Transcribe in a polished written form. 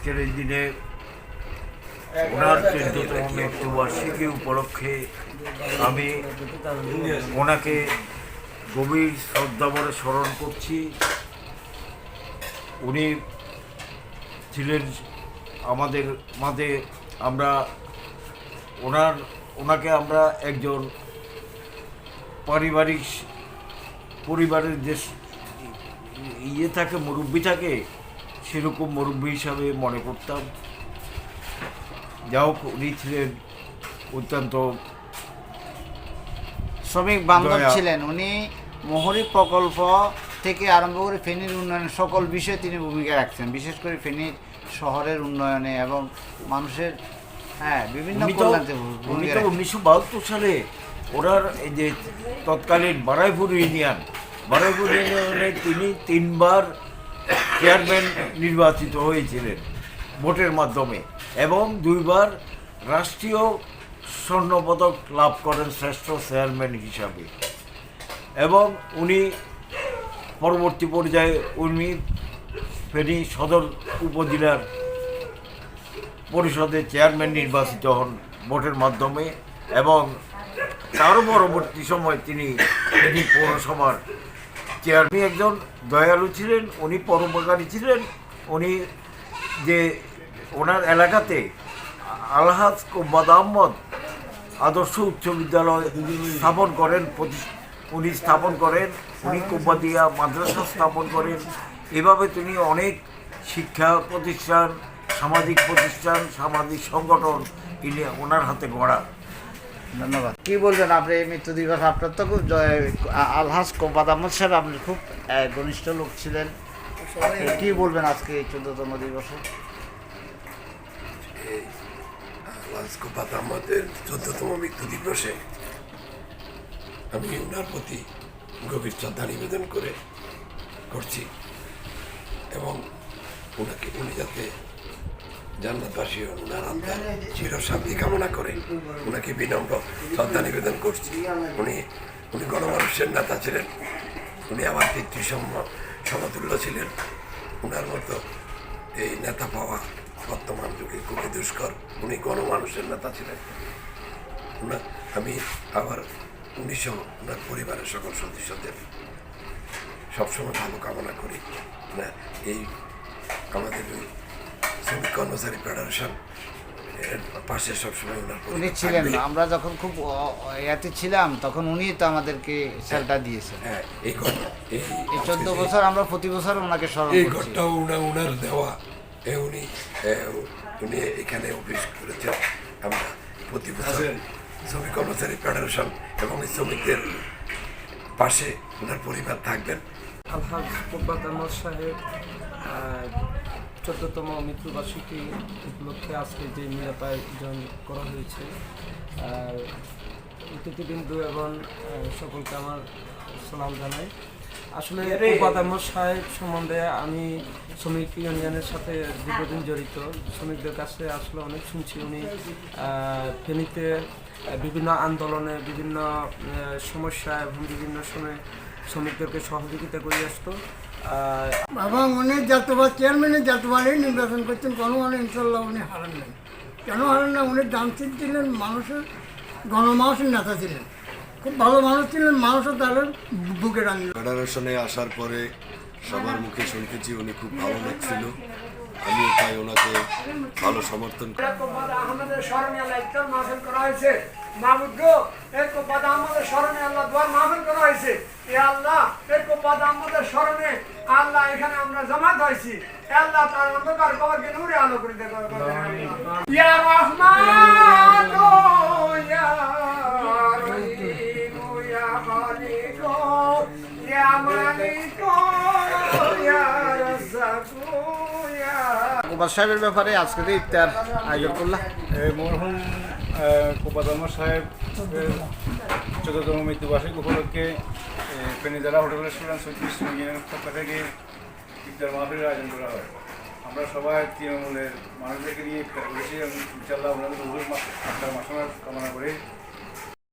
আজকের এই দিনে ওনার ১৪তম মৃত্যুবার্ষিকী উপলক্ষে আমি ওনাকে গভীর শ্রদ্ধাভরে স্মরণ করছি। উনি ছিলেন আমাদের মাঝে, আমরা ওনাকে আমরা একজন পরিবারের যে থাকে, মুরব্বী থাকে, সেরকম মুরব্বী হিসাবে মনে করতাম। যা হোক, উনি ছিলেন অত্যন্ত শ্রমিক বান্ধব ছিলেন। উনি মোহরী প্রকল্প থেকে আরম্ভ করে ফেনীর উন্নয়নের সকল বিষয়ে তিনি ভূমিকা রাখছেন, বিশেষ করে ফেনীর শহরের উন্নয়নে এবং মানুষের বিভিন্ন কল্যাণে ভূমিকা রাখছেন। 1972 সালে ওনার এই যে তৎকালীন বারাইপুর ইউনিয়নে তিনি 3 বার চেয়ারম্যান নির্বাচিত হয়েছিলেন ভোটের মাধ্যমে এবং 2 বার রাষ্ট্রীয় স্বর্ণপদক লাভ করেন শ্রেষ্ঠ চেয়ারম্যান হিসাবে। এবং উনি পরবর্তী পর্যায়ে ফেনী সদর উপজেলার পরিষদের চেয়ারম্যান নির্বাচিত হন ভোটের মাধ্যমে এবং তারও পরবর্তী সময় তিনি ফেনী পৌরসভার চেয়ারম্যান। একজন দয়ালু ছিলেন, উনি পরোপকারী ছিলেন। উনি যে ওনার এলাকাতে আলহাজ কোব্বাদ আহমদ আদর্শ উচ্চ বিদ্যালয় স্থাপন করেন, উনি কোব্বাদিয়া মাদ্রাসা স্থাপন করেন। এভাবে তিনি অনেক শিক্ষা প্রতিষ্ঠান, সামাজিক সংগঠন ওনার হাতে গড়া। ধন্যবাদ। কি বলবেন আপনি এই মৃত্যু দিবস? আপনার তো খুব আলহাজ কোব্বাদ আহমদ সাহেব, আপনি খুব ঘনিষ্ঠ লোক ছিলেন, কি বলবেন আজকে এই 14তম দিবসে? আলহাজ কোব্বাদ আহমদের 14তম মৃত্যু দিবসে আমি ওনার প্রতি গভীর শ্রদ্ধা নিবেদন করছি এবং উনি যাতে জান্নাতবাসী হন, ওনার আত্মার চিরশান্তি কামনা করে ওনাকে বিনম্র শ্রদ্ধা নিবেদন করছি। উনি গণমানুষের নেতা ছিলেন, উনি আমার সমতুল্য ছিলেন। ওনার মতো এই নেতা পাওয়া বর্তমান যুগে খুবই দুষ্কর। উনি গণমানুষের নেতা ছিলেন। আমি আবার উনিসহ ওনার পরিবারের সকল সদস্যদের সবসময় ভালো কামনা করি। এই আমাদের শ্রমিক কর্মচারী ফেডারেশন এর পাশে সবসময় উনি ছিলেন। আমরা যখন খুব ইয়াতে ছিলাম তখন উনি তো আমাদেরকে শেল্টার দিয়েছেন। এই 14 বছর আমরা প্রতি বছর ওনাকে স্মরণ করছি। এই ঘরটাও ওনার দেওয়া। উনি এখানে অফিস করেছেন। আমরা প্রতি বছর শ্রমিক কর্মচারী ফেডারেশন এবং শ্রমিকদের পাশে ওনার পরিবার থাকবেন। আলহাজ কোব্বাদ আহমদ সাহেব 14তম মৃত্যুবার্ষিকী উপলক্ষে আজকে যে মিলাদ আয়োজন করা হয়েছে, অতিথিবৃন্দ এবং সকলকে আমার সালাম জানাই। আসলে কোব্বাদ আহমদ সাহেব সম্বন্ধে আমি শ্রমিক ইউনিয়নের সাথে দীর্ঘদিন জড়িত। শ্রমিকদের কাছে আসলে অনেক শুনছি। উনি ফেনীতে বিভিন্ন আন্দোলনে, বিভিন্ন সমস্যা এবং বিভিন্ন সময় শ্রমিকদেরকে সহযোগিতা করে আসতো। এবং উনি যতবার চেয়ারম্যানের যতবারই নির্বাচন করছেন কোনো ইনশাল্লাহ উনি হারান নাই। কেন হারান না? উনি দানশীল ছিলেন, গণমানুষের নেতা ছিলেন, খুব ভালো মানুষ ছিলেন, মানুষও তাদের বুকে রাখলেন। ফেডারেশনে আসার পরে সবার মুখে শুনতেছি উনি খুব ভালো লোক ছিল। আমিও তাই ওনাকে ভালো সমর্থন করি। আহমদের স্মরণে আল্লাহ ইফতার মাহফিল করা হয়েছে। মাহমুদ গো, এই কোব্বাদ আহমদের স্মরণে আল্লাহ দোয়া মাহফিল করা হয়েছে। এ আল্লাহ, এই কোব্বাদ আহমদের স্মরণে আল্লাহ এখানে আমরা জামাত হয়েছি। আল্লাহ তার অন্ধকার কবরকে নূরে আলো করে দেন। ইয়া রহমান ও ইয়া রহিম ইয়া খালিক ইয়া মালিক ইয়া রাজ্জাক। কোব্বাদ সাহেবের ব্যাপারে আজকে যে ইফতার আয়োজন করলাম, মরহুম কোব্বাদ আহমদ সাহেব 14তম মৃত্যুবার্ষিকী উপলক্ষে ফেনী জেলা হোটেল রেস্টুরেন্ট ইউনিয়নের পক্ষ থেকে ইফতার মাহফিলের আয়োজন করা হয়। আমরা সবাই তৃণমূলের মানুষদেরকে নিয়ে ইফতার করেছি এবং ইনশাআল্লাহ ওনাদের আত্মার মাসনার কামনা করে